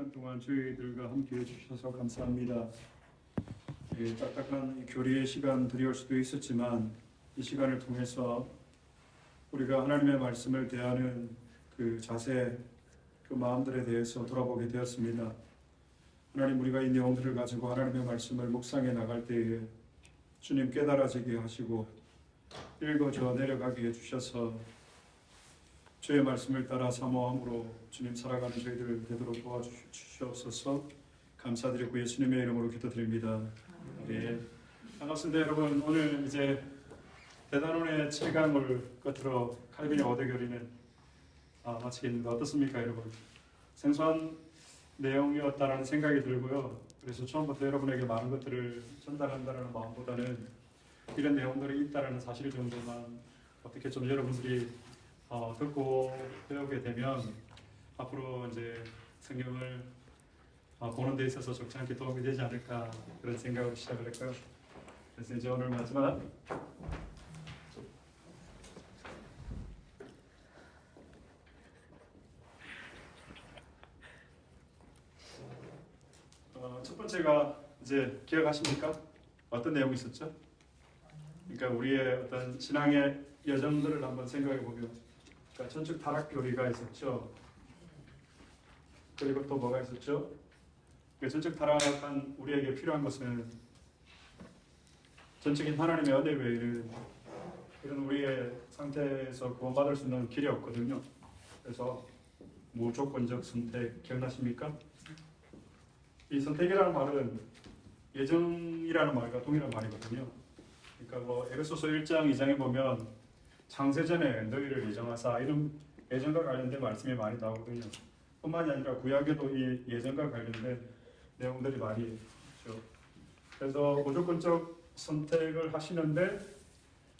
시간 동안 저희들과 함께 해주셔서 감사합니다. 딱딱한 교리의 시간 드릴 수도 있었지만 이 시간을 통해서 우리가 하나님의 말씀을 대하는 그 자세, 그 마음들에 대해서 돌아보게 되었습니다. 하나님, 우리가 이 내용들을 가지고 하나님의 말씀을 묵상해 나갈 때에 주님 깨달아지게 하시고 읽어져 내려가게 해주셔서 주의 말씀을 따라 사모함으로 주님 살아가는 저희들 되도록 도와주시옵소서. 감사드리고 예수님의 이름으로 기도드립니다. 네. 반갑습니다 여러분. 오늘 이제 대단원의 7강을 끝으로 칼빈의 어대교리는 마치겠는데 어떻습니까 여러분? 생소한 내용이었다라는 생각이 들고요. 그래서 처음부터 여러분에게 많은 것들을 전달한다는 마음보다는 이런 내용들이 있다는 사실 정도만 어떻게 좀 여러분들이 듣고 배우게 되면 앞으로 이제 성경을 보는 데 있어서 적지 도움이 되지 않을까 그런 생각으로 시작을 했고요. 그래서 이제 오늘 마지막 첫 번째가 이제 기억하십니까? 어떤 내용이 있었죠? 그러니까 우리의 어떤 신앙의 여정들을 한번 생각해 보면, 그러니까 전적 타락 교리가 있었죠. 그리고 또 뭐가 있었죠? 그러니까 전적 타락한 우리에게 필요한 것은 전적인 하나님의 은혜 외에는 이런 우리의 상태에서 구원받을 수 있는 길이 없거든요. 그래서 무조건적 선택 기억나십니까? 이 선택이라는 말은 예정이라는 말과 동일한 말이거든요. 그러니까 에베소서 1장 2장에 보면 창세전에 너희를 예정하사 이런 예정과 관련된 말씀이 많이 나오거든요. 뿐만이 아니라 구약에도 이 예정과 관련된 내용들이 많이 있죠. 그래서 무조건적 선택을 하시는데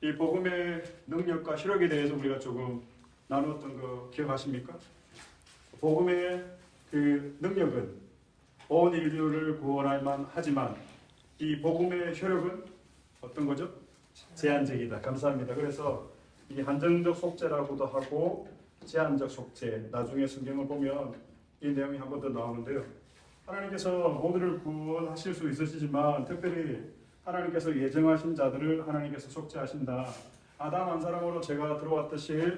이 복음의 능력과 실력에 대해서 우리가 조금 나누었던 거 기억하십니까? 복음의 그 능력은 온 인류를 구원할 만하지만 이 복음의 효력은 어떤 거죠? 제한적이다. 감사합니다. 그래서 이 한정적 속죄라고도 하고 제한적 속죄, 나중에 성경을 보면 이 내용이 한 번 더 나오는데요. 하나님께서 모두를 구원하실 수 있으시지만 특별히 하나님께서 예정하신 자들을 하나님께서 속죄하신다. 아담 한 사람으로 제가 들어왔듯이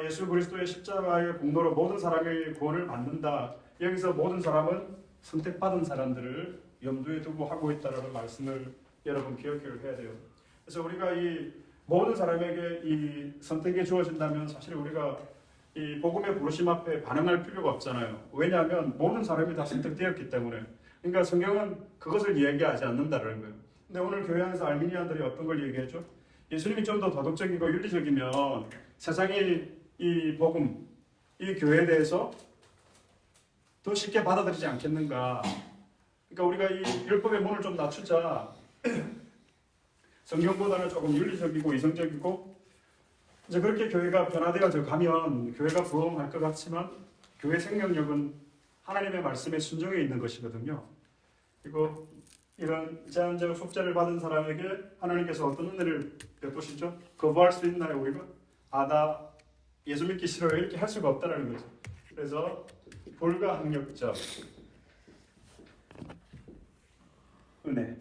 예수 그리스도의 십자가의 공로로 모든 사람이 구원을 받는다. 여기서 모든 사람은 선택받은 사람들을 염두에 두고 하고 있다는 말씀을 여러분 기억해야 돼요. 그래서 우리가 이 모든 사람에게 이 선택이 주어진다면 사실 우리가 이 복음의 부르심 앞에 반응할 필요가 없잖아요. 왜냐하면 모든 사람이 다 선택되었기 때문에. 그러니까 성경은 그것을 이야기하지 않는다는 거예요. 근데 오늘 교회 안에서 알미니안들이 어떤 걸 얘기했죠? 예수님이 좀 더 도덕적이고 윤리적이면 세상이 이 복음, 이 교회에 대해서 더 쉽게 받아들이지 않겠는가. 그러니까 우리가 이 율법의 문을 좀 낮추자. 성경보다는 조금 윤리적이고 이성적이고 이제 그렇게 교회가 변화되어져 가면 교회가 부흥할 것 같지만 교회 생명력은 하나님의 말씀에 순종해 있는 것이거든요. 그리고 이런 제한적 속죄를 받은 사람에게 하나님께서 어떤 은혜를 베푸시죠? 거부할 수 있나요 우리가? 나 예수 믿기 싫어요 이렇게 할 수가 없다는 거죠. 그래서 불가항력적 은혜.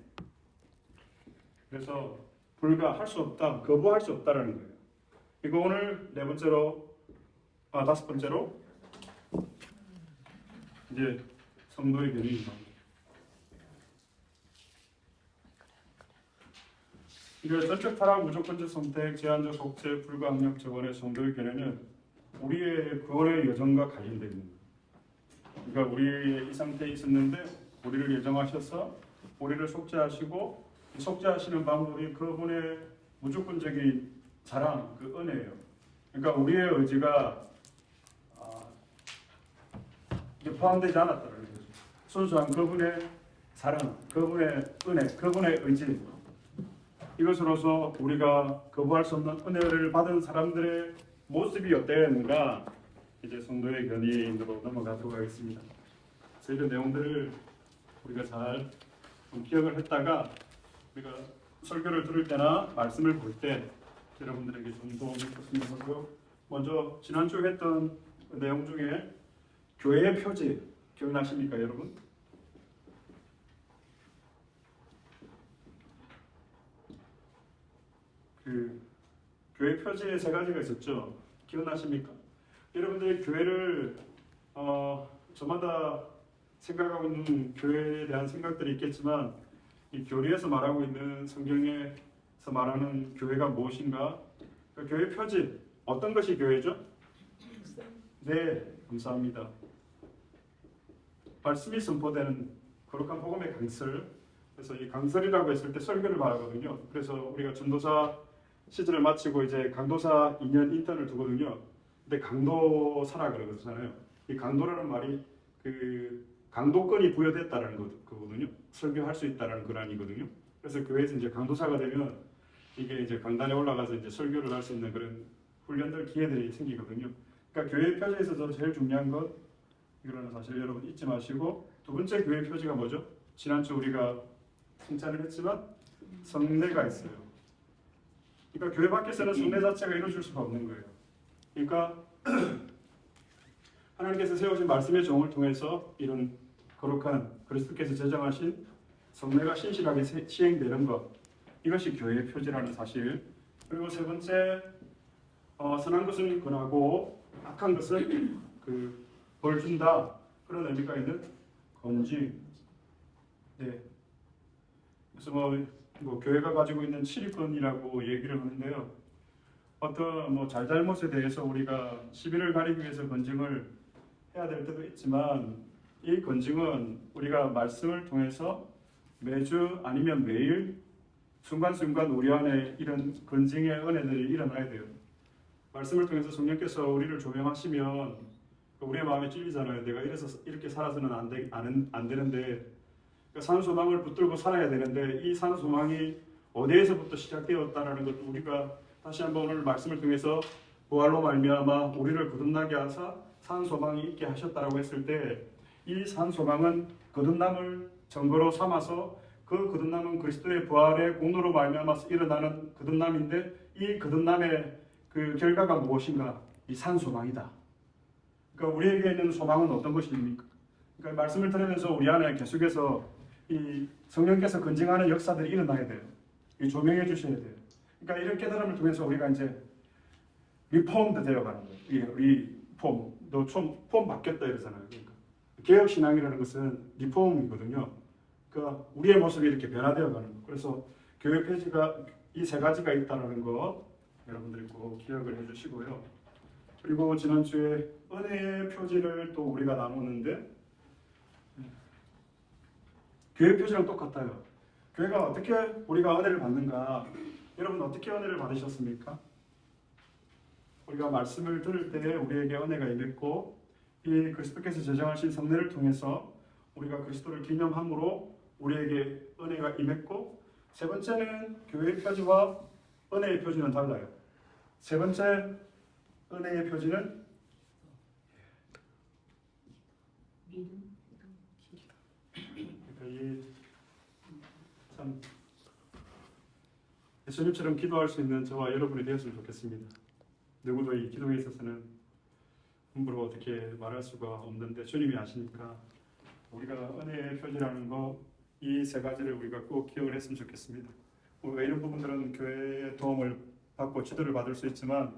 그래서 불가할 수 없다, 거부할 수 없다라는 거예요. 그리고 오늘 다섯 번째로 이제 성도의 견인입니다. 이게 전적 타락, 무조건적 선택, 제한적 속죄, 불가항력적 은혜, 성도의 견인은 우리의 구원의 여정과 관련되어 있는 거예요. 그러니까 우리 이 상태에 있었는데 우리를 예정하셔서 우리를 속죄하시고 속죄하시는 방법이 그분의 무조건적인 사랑, 그 은혜예요. 그러니까 우리의 의지가 포함되지 않았다는 거죠. 순수한 그분의 사랑, 그분의 은혜, 그분의 의지, 이것으로서 우리가 거부할 수 없는 은혜를 받은 사람들의 모습이 어땠는가, 이제 성도의 견인으로 넘어가도록 하겠습니다. 그래서 이런 내용들을 우리가 잘 기억을 했다가 우리가 설교를 들을 때나 말씀을 볼 때 여러분들에게 좀 도움이 있었으면 하고요. 먼저 지난주에 했던 내용 중에 교회의 표지, 기억나십니까, 여러분? 그 교회 표지에 세 가지가 있었죠. 기억나십니까? 여러분들이 교회를 저마다 생각하고 있는 교회에 대한 생각들이 있겠지만 이 교리에서 말하고 있는 성경에서 말하는 교회가 무엇인가? 그 교회 표지 어떤 것이 교회죠? 네, 감사합니다. 말씀이 선포되는 거룩한 복음의 강설. 그래서 이 강설이라고 했을 때 설교를 말하거든요. 그래서 우리가 전도사 시절을 마치고 이제 강도사 2년 인턴을 두거든요. 근데 강도사라 그러잖아요. 이 강도라는 말이 그 강도권이 부여됐다라는 거거든요. 설교할 수 있다라는 권한이거든요. 그래서 교회에서 이제 강도사가 되면 이게 이제 강단에 올라가서 이제 설교를 할 수 있는 그런 훈련들 기회들이 생기거든요. 그러니까 교회 표지에서도 제일 중요한 것 이거는 사실 여러분 잊지 마시고 두 번째 교회 표지가 뭐죠? 지난주 우리가 칭찬을 했지만 성례가 있어요. 그러니까 교회 밖에서는 성례 자체가 이루어질 수가 없는 거예요. 그러니까 하나님께서 세우신 말씀의 종을 통해서 이런 거룩한 그리스도께서 제정하신 성례가 신실하게 시행되는 것, 이것이 교회의 표지라는 사실. 그리고 세 번째, 선한 것은 권하고 악한 것은 벌 준다, 그런 의미가 있는 건지. 네. 그래서 뭐 교회가 가지고 있는 7위권이라고 얘기를 하는데요. 어떤 잘잘못에 대해서 우리가 시비를 가리기 위해서 건증을 해야 될 때도 있지만 이 건증은 우리가 말씀을 통해서 매주 아니면 매일 순간순간 우리 안에 이런 건증의 은혜들이 일어나야 돼요. 말씀을 통해서 성령께서 우리를 조명하시면 우리의 마음에 찔리잖아요. 내가 이렇게 살아서는 안 되는데, 산 소망을 붙들고 살아야 되는데 이 산 소망이 어디에서부터 시작되었다라는 것도 우리가 다시 한번 오늘 말씀을 통해서 부활로 말미암아 우리를 거듭나게 하사 산 소망이 있게 하셨다라고 했을 때 이 산 소망은 거듭남을 증거로 삼아서 그 거듭남은 그리스도의 부활의 공로로 말미암아서 일어나는 거듭남인데 이 거듭남의 그 결과가 무엇인가? 이 산 소망이다. 그러니까 우리에게 있는 소망은 어떤 것입니까? 그러니까 말씀을 들으면서 우리 안에 계속해서 이 성령께서 건증하는 역사들이 일어나야 돼요. 이 조명해 주셔야 돼요. 그러니까 이런 깨달음을 통해서 우리가 이제 리폼드 되어가는 거예요. 리폼, 폼 바뀌었다 이러잖아요. 그러니까 개혁 신앙이라는 것은 리폼이거든요. 그러니까 우리의 모습이 이렇게 변화되어가는 거. 그래서 교회 표지가 이 세 가지가 있다는 거 여러분들이 꼭 기억을 해주시고요. 그리고 지난주에 은혜의 표지를 또 우리가 나누는데 교회 표지랑 똑같아요. 교회가 어떻게 우리가 은혜를 받는가? 여러분 어떻게 은혜를 받으셨습니까? 우리가 말씀을 들을 때 우리에게 은혜가 임했고 이 그리스도께서 제정하신 성례를 통해서 우리가 그리스도를 기념함으로 우리에게 은혜가 임했고, 세 번째는 교회의 표지와 은혜의 표지는 달라요. 세 번째 은혜의 표지는 참 예수님처럼 기도할 수 있는 저와 여러분이 되었으면 좋겠습니다. 누구도 이 기도에 있어서는 함부로 어떻게 말할 수가 없는데 주님이 아시니까 우리가 은혜의 표지라는 거 이 세 가지를 우리가 꼭 기억을 했으면 좋겠습니다. 우리가 이런 부분들은 교회의 도움을 받고 지도를 받을 수 있지만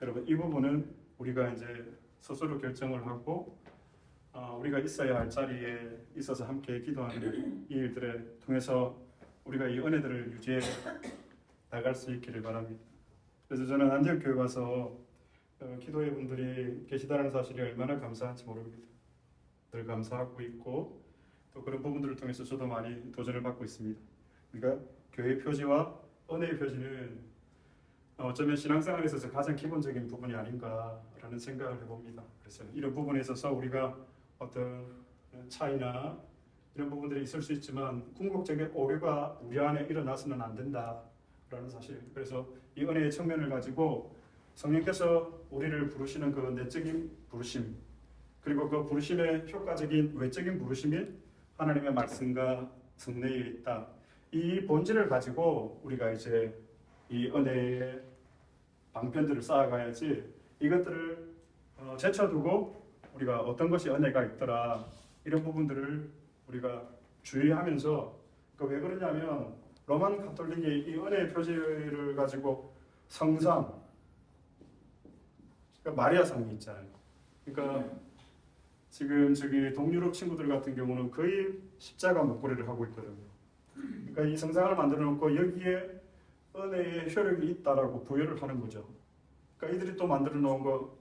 여러분 이 부분은 우리가 이제 스스로 결정을 하고 우리가 있어야 할 자리에 있어서 함께 기도하는 이 일들에 통해서 우리가 이 은혜들을 유지해 나갈 수 있기를 바랍니다. 그래서 저는 안디옥교회 가서 기도회 분들이 계시다는 사실이 얼마나 감사한지 모릅니다. 늘 감사하고 있고 또 그런 부분들을 통해서 저도 많이 도전을 받고 있습니다. 그러니까 교회 표지와 은혜의 표지는 어쩌면 신앙생활에 있어서 가장 기본적인 부분이 아닌가라는 생각을 해봅니다. 그래서 이런 부분에 있어서 우리가 어떤 차이나 이런 부분들이 있을 수 있지만 궁극적인 오류가 우리 안에 일어나서는 안 된다라는 사실. 그래서 이 은혜의 측면을 가지고 성령께서 우리를 부르시는 그 내적인 부르심, 그리고 그 부르심의 효과적인 외적인 부르심인 하나님의 말씀과 성례에 있다. 이 본질을 가지고 우리가 이제 이 은혜의 방편들을 쌓아가야지 이것들을 제쳐두고 우리가 어떤 것이 은혜가 있더라, 이런 부분들을 우리가 주의하면서 왜 그러냐면 로만 가톨릭이 이 은혜의 표제를 가지고 성상, 그러니까 마리아상이 있잖아요. 그러니까 지금 저기 동유럽 친구들 같은 경우는 거의 십자가 목걸이를 하고 있거든요. 그러니까 이 성상을 만들어 놓고 여기에 은혜의 효력이 있다라고 부여를 하는 거죠. 그러니까 이들이 또 만들어 놓은 거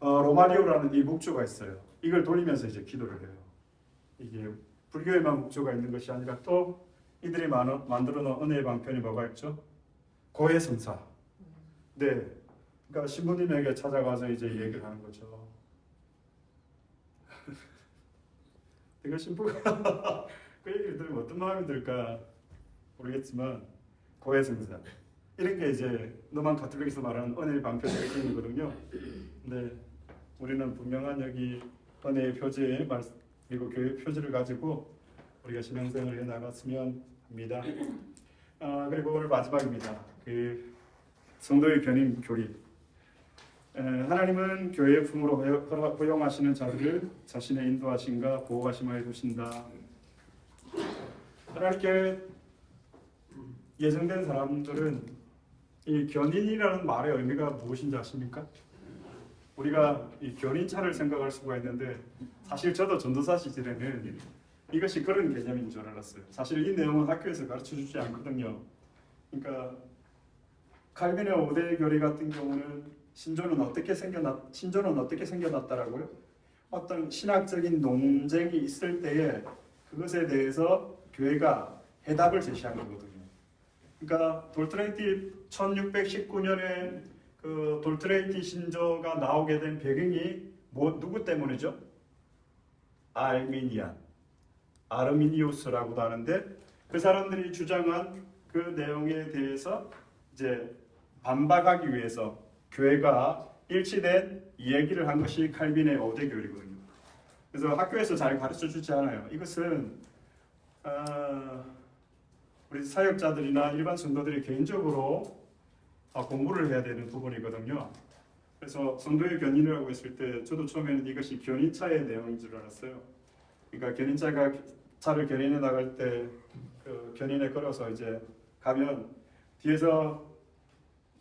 로마리오라는 이 묵주가 있어요. 이걸 돌리면서 이제 기도를 해요. 이게 불교에만 묵주가 있는 것이 아니라 또 이들이 만들어 놓은 은혜의 방편이 뭐가 있죠? 고해성사. 네. 그러니까 신부님에게 찾아가서 이제 얘기를 하는 거죠. 내가 신부가 그 얘기를 들으면 어떤 마음이 들까 모르겠지만 고해성사. 이런 게 이제 로만 가톨릭에서 말하는 은혜의 방편의 느낌이거든요. 근데 우리는 분명한 여기 은혜의 표제 그리고 교회 표제를 가지고 우리가 신앙생활을 해 나갔으면 합니다. 그리고 오늘 마지막입니다. 그 성도의 견인 교리. 하나님은 교회의 품으로 허용하시는 자들을 자신의 인도하심과 보호하심하여 두신다. 하나님께 예정된 사람들은 이 견인이라는 말의 의미가 무엇인지 아십니까? 우리가 이 견인차를 생각할 수가 있는데 사실 저도 전도사 시절에는 이것이 그런 개념인 줄 알았어요. 사실 이 내용은 학교에서 가르쳐주지 않거든요. 그러니까 칼빈의 5대 교리 같은 경우는 신조는 어떻게 생겨났다라고요? 어떤 신학적인 논쟁이 있을 때에 그것에 대해서 교회가 해답을 제시한 거거든요. 그러니까 돌트레이티 1619년에 그 돌트레이티 신조가 나오게 된 배경이 누구 때문이죠? 아르미니우스라고도 하는데 그 사람들이 주장한 그 내용에 대해서 이제 반박하기 위해서 교회가 일치된 얘기를 한 것이 칼빈의 5대 교리거든요. 그래서 학교에서 잘 가르쳐 주지 않아요. 이것은 우리 사역자들이나 일반 성도들이 개인적으로 공부를 해야 되는 부분이거든요. 그래서 성도의 견인이라고 했을 때 저도 처음에는 이것이 견인차의 내용인 줄 알았어요. 그러니까 견인차가 차를 견인해 나갈 때 그 견인에 걸어서 이제 가면 뒤에서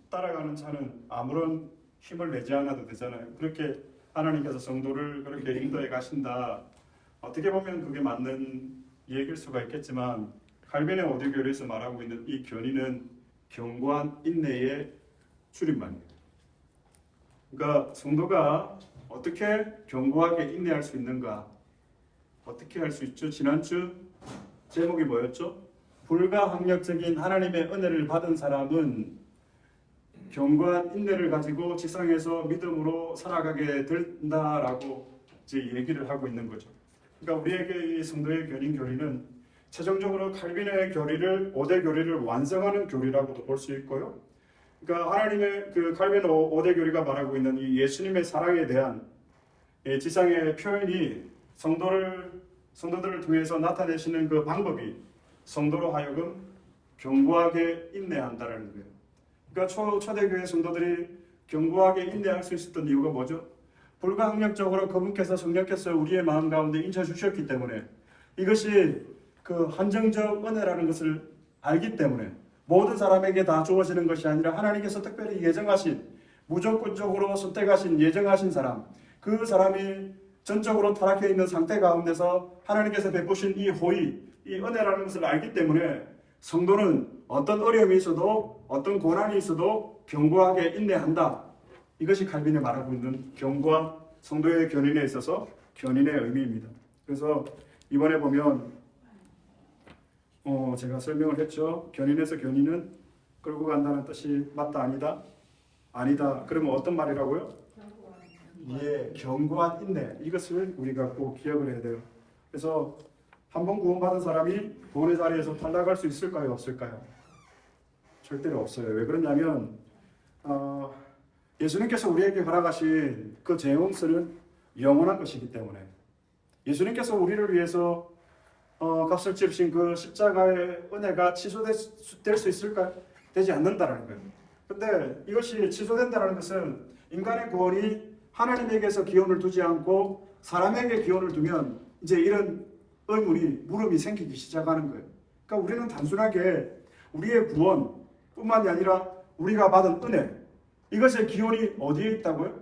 따라가는 차는 아무런 힘을 내지 않아도 되잖아요. 그렇게 하나님께서 성도를 그렇게 인도해 가신다. 어떻게 보면 그게 맞는 얘기일 수가 있겠지만 칼빈의 5대 교리에서 말하고 있는 이 견인은 견고한 인내의 줄임말이에요. 그러니까 성도가 어떻게 견고하게 인내할 수 있는가? 어떻게 할 수 있죠? 지난주 제목이 뭐였죠? 불가항력적인 하나님의 은혜를 받은 사람은 견고한 인내를 가지고 지상에서 믿음으로 살아가게 된다라고 이제 얘기를 하고 있는 거죠. 그러니까 우리에게 이 성도의 견인 교리는 최종적으로 칼빈의 교리를 5대 교리를 완성하는 교리라고도 볼 수 있고요. 그러니까 하나님의 그 칼빈 5대 교리가 말하고 있는 이 예수님의 사랑에 대한 지상의 표현이 성도들을 통해서 나타내시는 그 방법이 성도로 하여금 견고하게 인내한다라는 거예요. 그러니까 초대교회 성도들이 견고하게 인내할 수 있었던 이유가 뭐죠? 불가항력적으로 그분께서 성령께서 우리의 마음 가운데 인쳐 주셨기 때문에 이것이 그 한정적 은혜라는 것을 알기 때문에 모든 사람에게 다 주어지는 것이 아니라 하나님께서 특별히 예정하신 무조건적으로 선택하신 예정하신 사람 그 사람이 전적으로 타락해 있는 상태 가운데서 하나님께서 베푸신 이 호의 이 은혜라는 것을 알기 때문에 성도는 어떤 어려움이 있어도 어떤 고난이 있어도 견고하게 인내한다. 이것이 칼빈이 말하고 있는 견고한 성도의 견인에 있어서 견인의 의미입니다. 그래서 이번에 보면 제가 설명을 했죠. 견인에서 견인은 끌고 간다는 뜻이 맞다 아니다? 아니다. 그러면 어떤 말이라고요? 예, 견고한 인내. 이것을 우리가 꼭 기억을 해야 돼요. 그래서 한 번 구원받은 사람이 구원의 자리에서 탈락할 수 있을까요? 없을까요? 절대로 없어요. 왜 그러냐면 예수님께서 우리에게 허락하신 그 죄용서는 영원한 것이기 때문에 예수님께서 우리를 위해서 값을 치르신 그 십자가의 은혜가 취소될 수 있을까요? 되지 않는다라는 거예요. 근데 이것이 취소된다는 것은 인간의 구원이 하나님에게서 기원을 두지 않고 사람에게 기원을 두면 이제 이런 의문이 물음이 생기기 시작하는 거예요. 그러니까 우리는 단순하게 우리의 구원뿐만이 아니라 우리가 받은 은혜, 이것의 기원이 어디에 있다고요?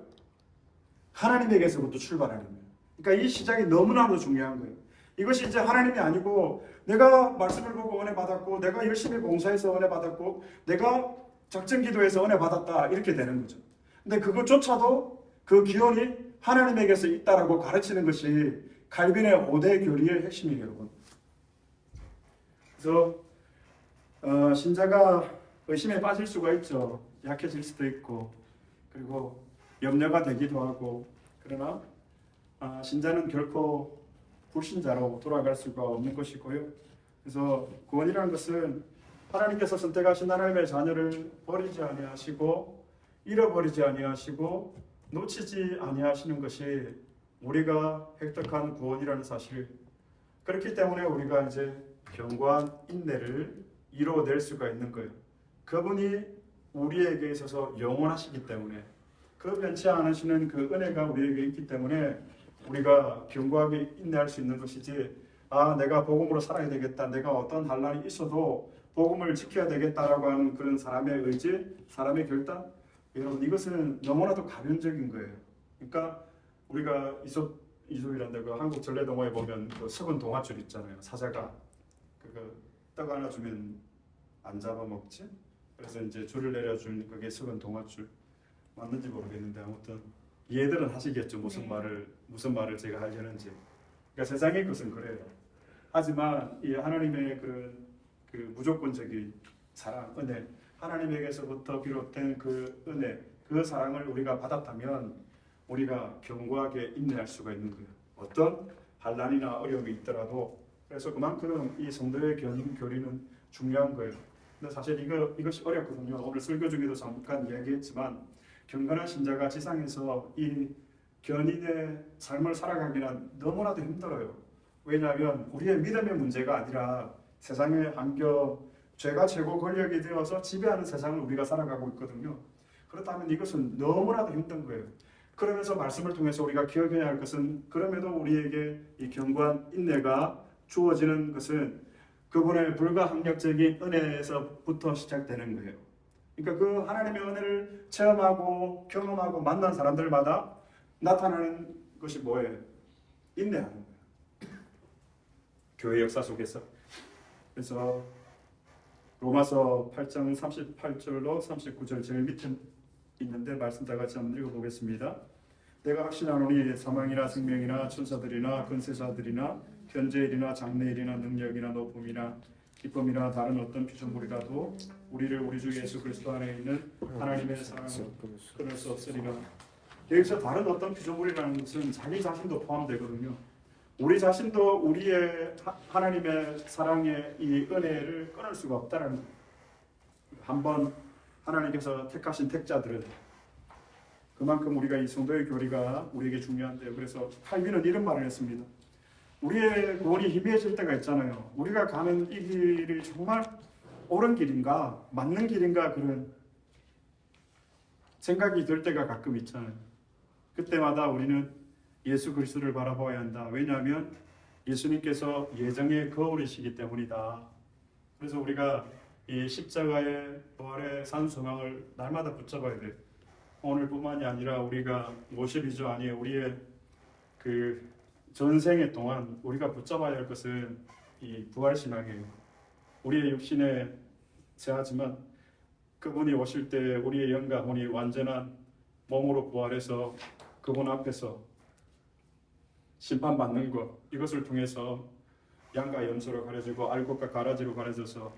하나님에게서부터 출발하는 거예요. 그러니까 이 시작이 너무나도 중요한 거예요. 이것이 이제 하나님이 아니고 내가 말씀을 보고 은혜 받았고 내가 열심히 봉사해서 은혜 받았고 내가 작전 기도해서 은혜 받았다 이렇게 되는 거죠. 근데 그것조차도 그 기원이 하나님에게서 있다라고 가르치는 것이 칼빈의 5대 교리의 핵심이에요, 여러분. 그래서 신자가 의심에 빠질 수가 있죠. 약해질 수도 있고 그리고 염려가 되기도 하고 그러나 신자는 결코 불신자로 돌아갈 수가 없는 것이고요. 그래서 구원이라는 것은 하나님께서 선택하신 하나님의 자녀를 버리지 아니하시고 잃어버리지 아니하시고 놓치지 아니하시는 것이 우리가 획득한 구원이라는 사실. 그렇기 때문에 우리가 이제 견고한 인내를 이루어낼 수가 있는 거예요. 그분이 우리에게 있어서 영원하시기 때문에 그 변치 않으시는 그 은혜가 우리에게 있기 때문에 우리가 견고하게 인내할 수 있는 것이지 내가 복음으로 살아야 되겠다, 내가 어떤 환난이 있어도 복음을 지켜야 되겠다라고 하는 그런 사람의 의지, 사람의 결단, 여러분 이것은 너무나도 가변적인 거예요. 그러니까 우리가 이솝이란데 그 한국 전래동화에 보면 그 썩은 동아줄 있잖아요. 사자가 떡 하나 주면 안 잡아먹지? 그래서 이제 줄을 내려준 그게 썩은 동아줄. 맞는지 모르겠는데 아무튼 얘들은 하시겠죠. 무슨 말을 제가 하려는지. 그러니까 세상의 것은 그래요. 하지만 이 하나님의 그 무조건적인 사랑, 은혜, 하나님에게서부터 비롯된 그 은혜, 그 사랑을 우리가 받았다면 우리가 견고하게 인내할 수가 있는 거예요. 어떤 환난이나 어려움이 있더라도. 그래서 그만큼 이 성도의 교리는 중요한 거예요. 근데 사실 이것이 어렵거든요. 오늘 설교 중에도 잠깐 이야기했지만 경건한 신자가 지상에서 이 견인의 삶을 살아가기는 너무나도 힘들어요. 왜냐하면 우리의 믿음의 문제가 아니라 세상의 환경, 죄가 최고 권력이 되어서 지배하는 세상을 우리가 살아가고 있거든요. 그렇다면 이것은 너무나도 힘든 거예요. 그러면서 말씀을 통해서 우리가 기억해야 할 것은 그럼에도 우리에게 이 견고한 인내가 주어지는 것은 그분의 불가항력적인 은혜에서부터 시작되는 거예요. 그러니까 그 하나님의 은혜를 체험하고 경험하고 만난 사람들마다 나타나는 것이 뭐예요? 인내하는 거예요. 교회 역사 속에서. 그래서 로마서 8장 38절로 39절 제일 밑에 있는데 말씀 다 같이 한번 읽어보겠습니다. 내가 확신하노니 사망이나 생명이나 천사들이나 권세자들이나 현재일이나 장래일이나 능력이나 높음이나 기쁨이나 다른 어떤 피조물이라도 우리를 우리 주 예수 그리스도 안에 있는 하나님의 사랑을 끊을 수 없으리라. 여기서 다른 어떤 피조물이라는 것은 자기 자신도 포함되거든요. 우리 자신도 우리의 하나님의 사랑의 이 은혜를 끊을 수가 없다는 거예요. 한번 하나님께서 택하신 택자들은 그만큼 우리가 이 성도의 교리가 우리에게 중요한데요. 그래서 칼빈은 이런 말을 했습니다. 우리의 구원이 희미해질 때가 있잖아요. 우리가 가는 이 길이 정말 옳은 길인가, 맞는 길인가 그런 생각이 들 때가 가끔 있잖아요. 그때마다 우리는 예수 그리스도를 바라봐야 한다. 왜냐하면 예수님께서 예정의 거울이시기 때문이다. 그래서 우리가 이 십자가의 부활의 산소망을 날마다 붙잡아야 돼요. 오늘뿐만이 아니라 우리가 50이죠. 아니 우리의 그 전생의 동안 우리가 붙잡아야 할 것은 이 부활신앙이에요. 우리의 육신에 제하지만 그분이 오실 때 우리의 영과 혼이 완전한 몸으로 부활해서 그분 앞에서 심판받는 것, 이것을 통해서 양과 염소로 가려지고 알곡과 가라지로 가려져서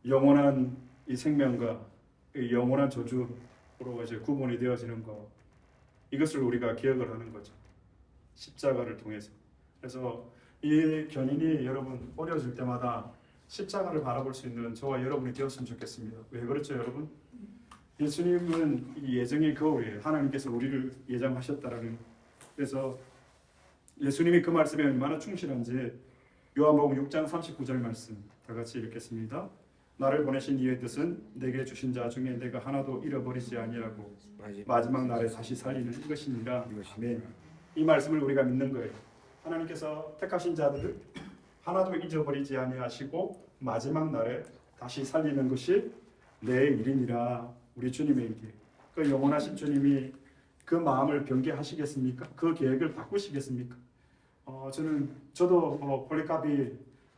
영원한 이 생명과 이 영원한 저주로 이제 구분이 되어지는 것, 이것을 우리가 기억을 하는 거죠. 십자가를 통해서. 그래서 이 견인이 여러분 어려워질 때마다 십자가를 바라볼 수 있는 저와 여러분이 되었으면 좋겠습니다. 왜 그렇죠, 여러분? 예수님은 이 예정의 거울이에요. 하나님께서 우리를 예정하셨다라는. 그래서 예수님이 그 말씀에 얼마나 충실한지 요한복음 6장 39절 말씀 다 같이 읽겠습니다. 나를 보내신 이의 뜻은 내게 주신 자 중에 내가 하나도 잃어버리지 아니하고 마지막 날에 다시 살리는 이것이니라. 아멘. 이 말씀을 우리가 믿는 거예요. 하나님께서 택하신 자들을 하나도 잊어버리지 아니하시고 마지막 날에 다시 살리는 것이 내 일이니라. 우리 주님의 일. 그 영원하신 주님이 그 마음을 변개하시겠습니까? 그 계획을 바꾸시겠습니까? 저도 폴리카비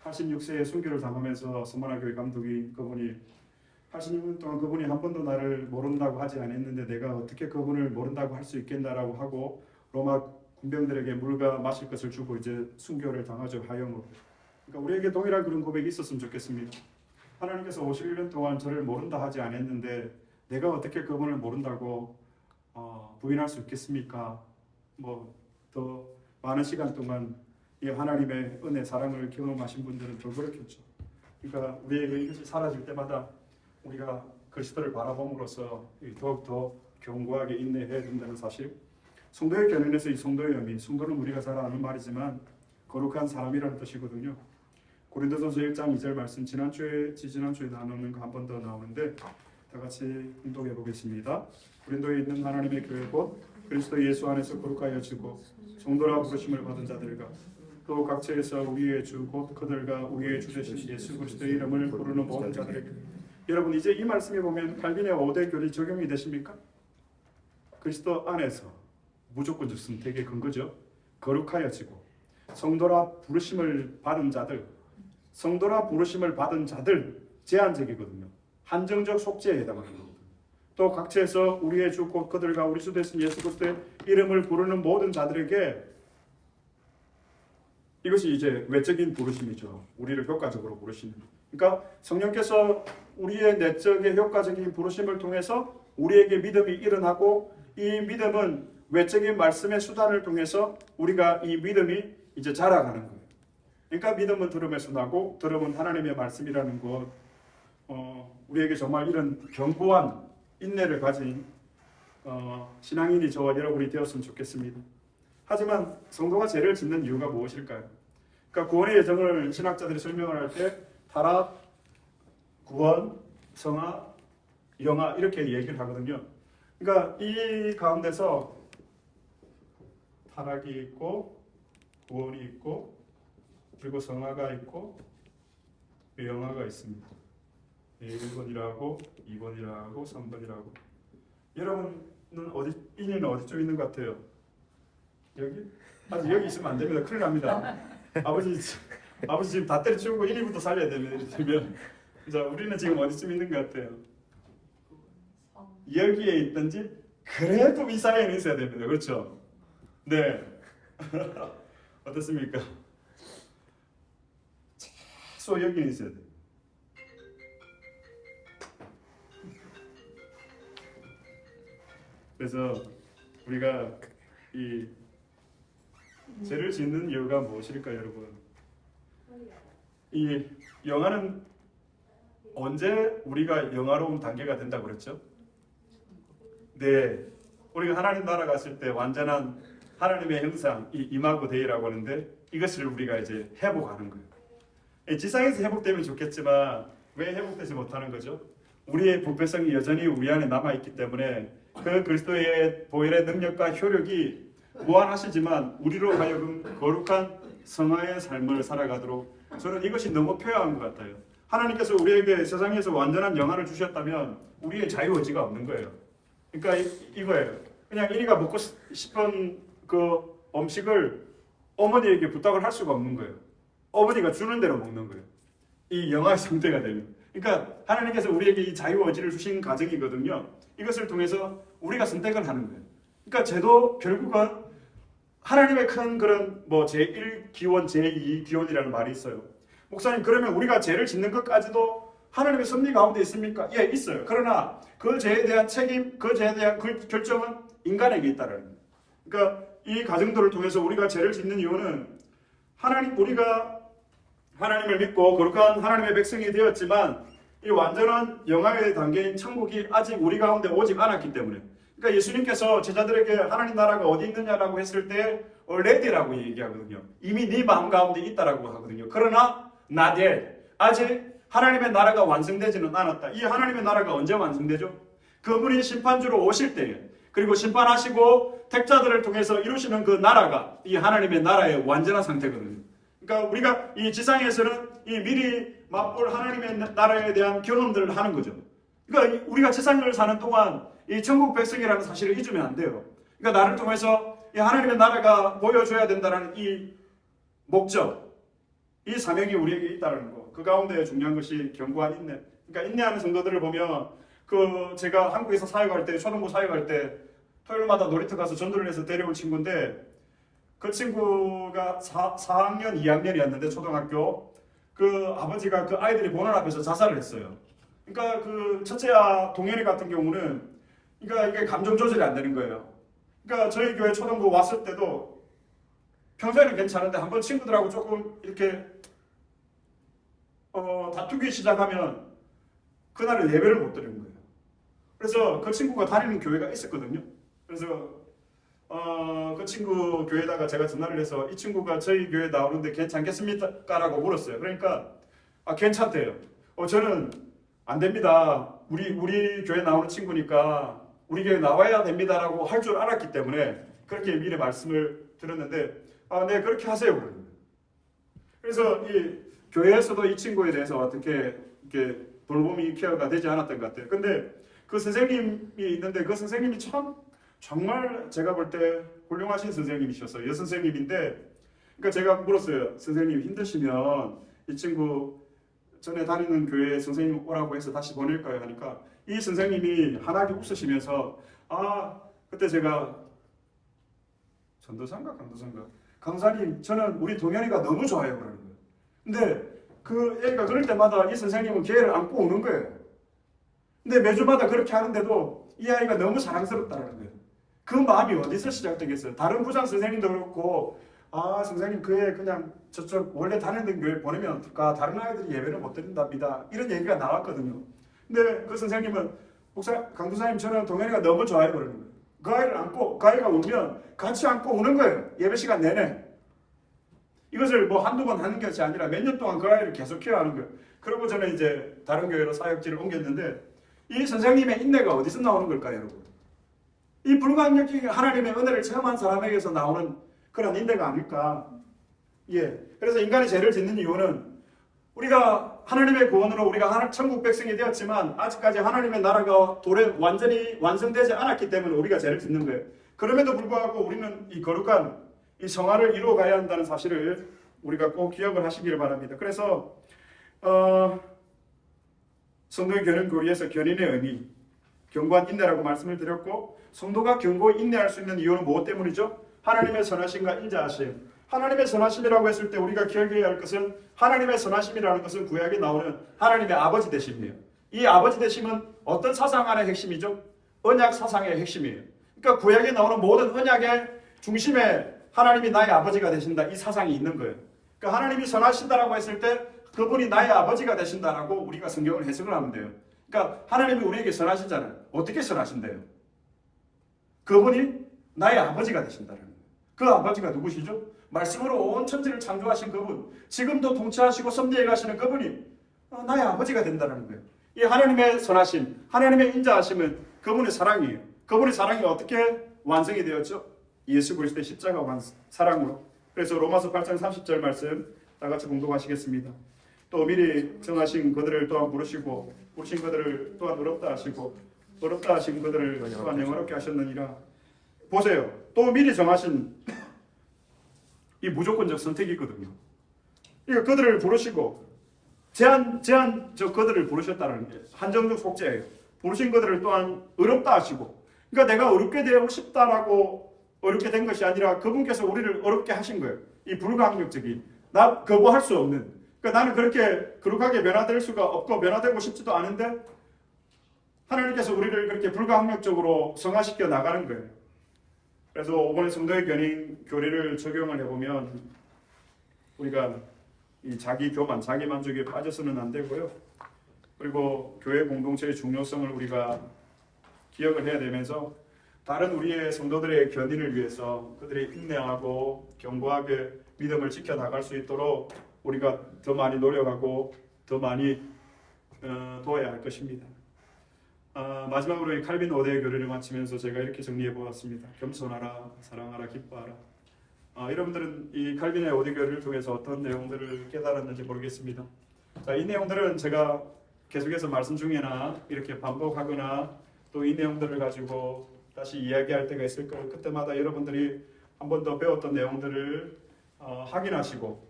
86세에 순교를 당하면서 서머나교회 감독이 그분이 86년 동안 그분이 한 번도 나를 모른다고 하지 않았는데 내가 어떻게 그분을 모른다고 할 수 있겠나라고 하고 로마 군병들에게 물과 마실 것을 주고 이제 순교를 당하죠. 하영으로. 그러니까 우리에게 동일한 그런 고백이 있었으면 좋겠습니다. 하나님께서 51년 동안 저를 모른다 하지 않았는데 내가 어떻게 그분을 모른다고 부인할 수 있겠습니까? 더 많은 시간 동안 이 하나님의 은혜, 사랑을 경험하신 분들은 더 그렇겠죠. 그러니까 우리에게 이것이 사라질 때마다 우리가 그리스도를 바라봄으로써 더욱더 견고하게 인내해야 된다는 사실. 성도의 견인에서 이 성도의 의미, 성도는 우리가 잘 아는 말이지만 거룩한 사람이라는 뜻이거든요. 고린도전서 1장 2절 말씀 지난주에 나누는 거 한 번 더 나오는데 다 같이 공독해 보겠습니다. 고린도에 있는 하나님의 교회 곧 그리스도 예수 안에서 거룩하여지고 성도라 부르심을 받은 자들과 또 각처에서 우리의 주 곧 그들과 우리의 주 되신 예수 그리스도의 이름을 부르는 모든 자들에게. 여러분 이제 이 말씀에 보면 칼빈의 5대 교리 적용이 되십니까? 그리스도 안에서 무조건적 선택의 근거죠. 거룩하여지고 성도라 부르심을 받은 자들, 성도라 부르심을 받은 자들 제한적이거든요. 한정적 속죄에 해당하는 겁니다. 또 각처에서 우리의 주 곧 그들과 우리 주 되신 예수 그리스도의 이름을 부르는 모든 자들에게. 이것이 이제 외적인 부르심이죠. 우리를 효과적으로 부르시는. 그러니까 성령께서 우리의 내적의 효과적인 부르심을 통해서 우리에게 믿음이 일어나고 이 믿음은 외적인 말씀의 수단을 통해서 우리가 이 믿음이 이제 자라가는 거예요. 그러니까 믿음은 들음에서 나고 들음은 하나님의 말씀이라는 것. 우리에게 정말 이런 견고한 인내를 가진 신앙인이 저와 여러분이 되었으면 좋겠습니다. 하지만 성도가 죄를 짓는 이유가 무엇일까요? 그러니까 구원의 예정을 신학자들이 설명을 할 때 타락, 구원, 성화, 영화 이렇게 얘기를 하거든요. 그러니까 이 가운데서 타락이 있고 구원이 있고 그리고 성화가 있고 영화가 있습니다. 1번이라고 2번이라고 3번이라고. 여러분은 인연은 어디쯤 있는 것 같아요? 여기? 아직 여기 있으면 안 됩니다. 큰일 납니다. 아버지 지금 다 때려치우고 1위부터 살려야 되면 자, 우리는 지금 어디쯤 있는 것 같아요? 여기에 있든지 그래도 이 사이에는 있어야 됩니다. 그렇죠? 네. 어떻습니까? 최소 여기는 있어야 돼요. 그래서 우리가 이 죄를 짓는 이유가 무엇일까요, 여러분? 이 영화는 언제 우리가 영화로운 단계가 된다고 그랬죠? 네, 우리가 하나님 나라 갔을 때 완전한 하나님의 형상, 이 이마고 데이라고 하는데 이것을 우리가 이제 회복하는 거예요. 지상에서 회복되면 좋겠지만 왜 회복되지 못하는 거죠? 우리의 부패성이 여전히 우리 안에 남아있기 때문에 그 그리스도의 보혈의 능력과 효력이 무한하시지만 우리로 하여금 거룩한 성화의 삶을 살아가도록 저는 이것이 너무 필요한 것 같아요. 하나님께서 우리에게 세상에서 완전한 영화를 주셨다면 우리의 자유의지가 없는 거예요. 그러니까 이거예요. 그냥 이리가 먹고 싶은 그 음식을 어머니에게 부탁을 할 수가 없는 거예요. 어머니가 주는 대로 먹는 거예요. 이 영화의 상태가 되면. 그러니까 하나님께서 우리에게 이 자유의지를 주신 가정이거든요. 이것을 통해서 우리가 선택을 하는 거예요. 그러니까 죄도 결국은 하나님의 큰 그런 제1기원, 제2기원이라는 말이 있어요. 목사님, 그러면 우리가 죄를 짓는 것까지도 하나님의 섭리 가운데 있습니까? 예, 있어요. 그러나 그 죄에 대한 책임, 그 죄에 대한 그 결정은 인간에게 있다는 거예요. 그러니까 이 가정들을 통해서 우리가 죄를 짓는 이유는 우리가 하나님을 믿고 거룩한 하나님의 백성이 되었지만 이 완전한 영화의 단계인 천국이 아직 우리 가운데 오지 않았기 때문에. 그러니까 예수님께서 제자들에게 하나님 나라가 어디 있느냐라고 했을 때 already라고 얘기하거든요. 이미 네 마음 가운데 있다라고 하거든요. 그러나 not yet. 아직 하나님의 나라가 완성되지는 않았다. 이 하나님의 나라가 언제 완성되죠? 그분이 심판주로 오실 때에 그리고 심판하시고 택자들을 통해서 이루시는 그 나라가 이 하나님의 나라의 완전한 상태거든요. 그러니까 우리가 이 지상에서는 이 미리 맛볼 하나님의 나라에 대한 경험들을 하는 거죠. 그러니까 우리가 지상을 사는 동안 이 천국 백성이라는 사실을 잊으면 안 돼요. 그러니까 나를 통해서 이 하나님의 나라가 보여줘야 된다는 이 목적, 이 사명이 우리에게 있다는 거. 그 가운데 중요한 것이 견고한 인내. 그러니까 인내하는 성도들을 보면 제가 한국에서 사역할 때, 초등부 사역할 때 토요일마다 놀이터 가서 전도를 해서 데려온 친구인데 그 친구가 4학년, 2학년이었는데 초등학교 그 아버지가 그 아이들이 보는 앞에서 자살을 했어요. 그러니까 그 첫째야 동현이 같은 경우는 그러니까 이게 감정 조절이 안 되는 거예요. 그러니까 저희 교회 초등부 왔을 때도 평소에는 괜찮은데 한번 친구들하고 조금 이렇게 다투기 시작하면 그날은 예배를 못 드리는 거예요. 그래서 그 친구가 다니는 교회가 있었거든요. 그래서 그 친구 교회에다가 제가 전화를 해서 이 친구가 저희 교회 나오는데 괜찮겠습니까? 라고 물었어요. 그러니까 괜찮대요. 저는 안 됩니다. 우리 교회 나오는 친구니까 우리 교회 나와야 됩니다라고 할 줄 알았기 때문에 그렇게 미리 말씀을 드렸는데 네 그렇게 하세요. 그러는 거예요. 그래서 이 교회에서도 이 친구에 대해서 어떻게 이렇게 돌봄이 케어가 되지 않았던 것 같아요. 근데 그 선생님이 있는데 그 선생님이 정말 제가 볼 때 훌륭하신 선생님이셨어요. 여선생님인데 그러니까 제가 물었어요. 선생님 힘드시면 이 친구 전에 다니는 교회 선생님 오라고 해서 다시 보낼까요? 하니까 이 선생님이 환하게 웃으시면서 그때 제가 전도사인가 강도사인가 강사님 저는 우리 동현이가 너무 좋아요 그러는 거예요. 근데 그 애가 그럴 때마다 이 선생님은 걔를 안고 오는 거예요. 근데 매주마다 그렇게 하는데도 이 아이가 너무 사랑스럽다는 거예요. 그 마음이 어디서 시작되겠어요? 다른 부장 선생님도 그렇고 선생님 그 애 그냥 저쪽 원래 다니는 교회 보내면 어떨까? 다른 아이들이 예배를 못 드린답니다. 이런 얘기가 나왔거든요. 근데 그 선생님은 강도사님 저는 동현이가 너무 좋아요 그러는 거예요. 그 아이를 안고 그 아이가 울면 같이 안고 우는 거예요. 예배 시간 내내. 이것을 뭐 한두 번 하는 것이 아니라 몇 년 동안 그 아이를 계속 케어하는 거예요. 그리고 저는 이제 다른 교회로 사역지를 옮겼는데 이 선생님의 인내가 어디서 나오는 걸까요, 여러분? 이 불가항력적인 하나님의 은혜를 체험한 사람에게서 나오는 그런 인내가 아닐까? 그래서 인간이 죄를 짓는 이유는 우리가 하나님의 구원으로 우리가 천국 백성이 되었지만 아직까지 하나님의 나라가 완전히 완성되지 않았기 때문에 우리가 죄를 짓는 거예요. 그럼에도 불구하고 우리는 이 거룩한 이 성화를 이루어가야 한다는 사실을 우리가 꼭 기억을 하시기를 바랍니다. 그래서 성도의 견인 교리에서 견인의 의미, 견고한 인내라고 말씀을 드렸고 성도가 견고히 인내할 수 있는 이유는 무엇 때문이죠? 하나님의 선하심과 인자하심. 하나님의 선하심이라고 했을 때 우리가 기억해야 할 것은 하나님의 선하심이라는 것은 구약에 나오는 하나님의 아버지 되심이에요. 이 아버지 되심은 어떤 사상 안의 핵심이죠? 언약 사상의 핵심이에요. 그러니까 구약에 나오는 모든 언약의 중심에 하나님이 나의 아버지가 되신다 이 사상이 있는 거예요. 그러니까 하나님이 선하신다라고 했을 때 그분이 나의 아버지가 되신다라고 우리가 성경을 해석을 하면 돼요. 그러니까 하나님이 우리에게 선하시잖아요. 어떻게 선하신대요? 그분이 나의 아버지가 되신다는 거예요. 그 아버지가 누구시죠? 말씀으로 온 천지를 창조하신 그분, 지금도 통치하시고 섭리해 가시는 그분이 나의 아버지가 된다는 거예요. 이 하나님의 선하심, 하나님의 인자하심은 그분의 사랑이에요. 그분의 사랑이 어떻게 완성이 되었죠? 예수 그리스도의 십자가 사랑으로. 그래서 로마서 8장 30절 말씀 다 같이 봉독하시겠습니다. 또 미리 정하신 그들을 또한 부르시고 부르신 그들을 또한 어렵다 하시고 어렵다 하신 그들을 또한 영어롭게 하셨느니라. 보세요. 또 미리 정하신 이 무조건적 선택이거든요. 이거 그들을 부르시고 그들을 부르셨다는 게 한정적 속죄예요. 부르신 그들을 또한 어렵다 하시고, 그러니까 내가 어렵게 되고 싶다라고 어렵게 된 것이 아니라 그분께서 우리를 어렵게 하신 거예요. 이 불가항력적인, 나 거부할 수 없는. 그러니까 나는 그렇게 거룩하게 변화될 수가 없고 변화되고 싶지도 않은데 하나님께서 우리를 그렇게 불가항력적으로 성화시켜 나가는 거예요. 그래서 이번에 성도의 견인 교리를 적용을 해보면 우리가 이 자기 교만, 자기 만족에 빠져서는 안 되고요. 그리고 교회 공동체의 중요성을 우리가 기억을 해야 되면서 다른 우리의 성도들의 견인을 위해서 그들의 인내하고 견고하게 믿음을 지켜나갈 수 있도록 우리가 더 많이 노력하고 더 많이 도와야 할 것입니다. 마지막으로 이 칼빈 5대 교리를 마치면서 제가 이렇게 정리해 보았습니다. 겸손하라, 사랑하라, 기뻐하라. 여러분들은 이 칼빈의 5대 교리를 통해서 어떤 내용들을 깨달았는지 모르겠습니다. 자, 이 내용들은 제가 계속해서 말씀 중에나 이렇게 반복하거나 또 이 내용들을 가지고 다시 이야기할 때가 있을 거예요. 그때마다 여러분들이 한 번 더 배웠던 내용들을 확인하시고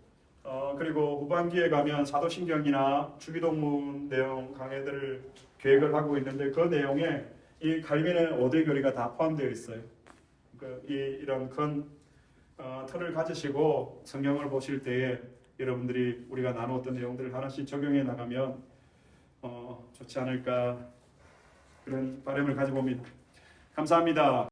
그리고 후반기에 가면 사도신경이나 주기도문 내용 강해들을 계획을 하고 있는데 그 내용에 이 칼빈의 5대 교리가 다 포함되어 있어요. 이런 큰 틀을 가지시고 성경을 보실 때에 여러분들이 우리가 나누었던 내용들을 하나씩 적용해 나가면 좋지 않을까 그런 바람을 가지고 옵니다. 감사합니다.